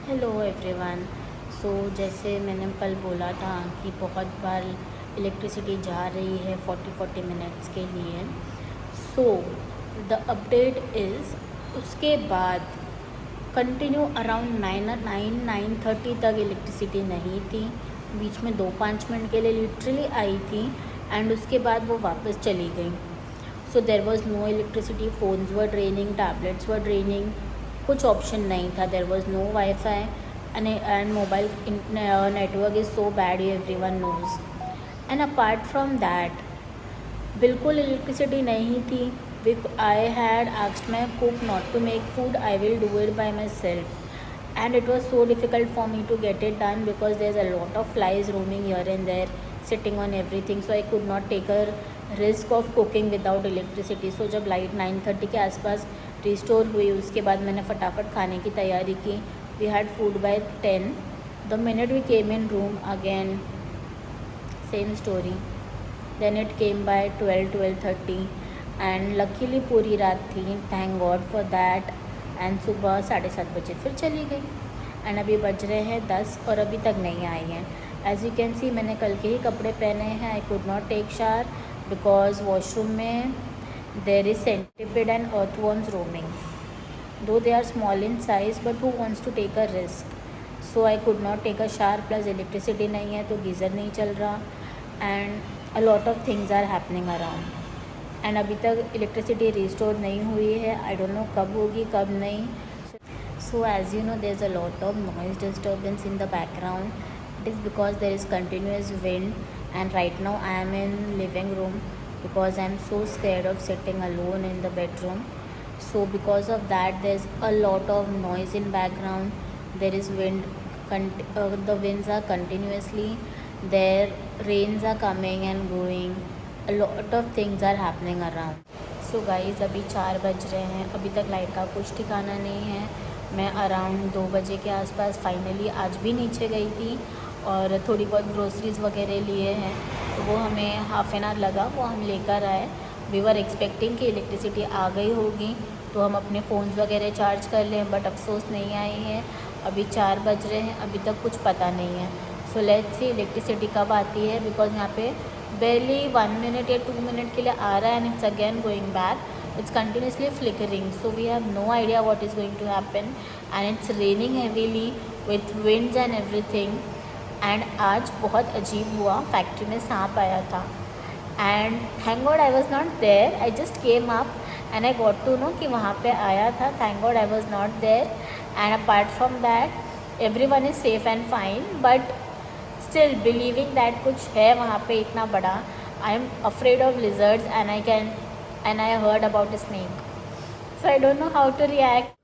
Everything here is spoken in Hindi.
Hello everyone. जैसे मैंने कल बोला था कि बहुत बार इलेक्ट्रिसिटी जा रही है 40 मिनट्स के लिए। सो द अपडेट इज़ उसके बाद कंटिन्यू अराउंड 9:30 तक इलेक्ट्रिसिटी नहीं थी। बीच में 2-5 मिनट के लिए लिटरली आई थी एंड उसके बाद वो वापस चली गई। So there was no electricity, phones were draining, tablets were draining, कुछ ऑप्शन नहीं था। There was no wifi and mobile network is so bad, everyone knows. And apart from that, बिल्कुल इलेक्ट्रिसिटी नहीं थी। I had asked my cook not to make food, I will do it by my self and it was so difficult for me to get it done because there is a lot of flies roaming here and there, sitting on everything, so I could not take a risk of cooking without electricity. So जब लाइट 9:30 के आसपास रिस्टोर हुई उसके बाद मैंने फटाफट खाने की तैयारी की. We had food by 10. The minute we came in room, again same story. Then it came by 12:30 and luckily पूरी रात थी, thank God for that. And सुबह 7:30 बजे फिर चली गई एंड अभी बज रहे हैं 10 और अभी तक नहीं आई हैं. एज यू कैन सी मैंने कल के ही कपड़े पहने हैं. I could not take shower because washroom में there is centipede and earthworms roaming. Though they are small in size, but who wants to take a risk? So I could not take a shower, plus electricity नहीं है तो गीज़र नहीं चल रहा and a lot of things are happening around. And अभी तक इलेक्ट्रिसिटी रिस्टोर नहीं हुई है. I don't know कब होगी कब नहीं. So as you know, there's a lot of noise disturbance in the background. It is because there is continuous wind and right now I am in living room because I am so scared of sitting alone in the bedroom. So because of that there's a lot of noise in background. There is wind, the winds are continuously there, rains are coming and going, a lot of things are happening around. So guys अभी 4 बज रहे हैं, अभी तक लाइट का कुछ ठिकाना नहीं है. मैं अराउंड 2 बजे के आसपास फाइनली आज भी नीचे गई थी और थोड़ी बहुत ग्रोसरीज़ वगैरह लिए हैं तो वो हमें हाफ़ एन आवर लगा, वो हम लेकर आए. वी वर एक्सपेक्टिंग कि इलेक्ट्रिसिटी आ गई होगी तो हम अपने फ़ोन्स वगैरह चार्ज कर लें, बट अफसोस नहीं आई है. अभी 4 बज रहे हैं, अभी तक कुछ पता नहीं है. सो लेट्स सी इलेक्ट्रिसिटी कब आती है बिकॉज यहाँ पे barely 1 minute या 2 मिनट के लिए आ रहा है and it's again going back. It's continuously flickering, so we have no idea what is going to happen and it's raining heavily with winds and everything. And आज बहुत अजीब हुआ, फैक्ट्री में सांप आया था and thank God I was not there. I just came up and I got to know कि वहाँ पे आया था. Thank God I was not there and apart from that everyone is safe and fine, but still believing that कुछ है वहाँ पे इतना बड़ा. I am afraid of lizards and I heard about a snake. So I don't know how to react.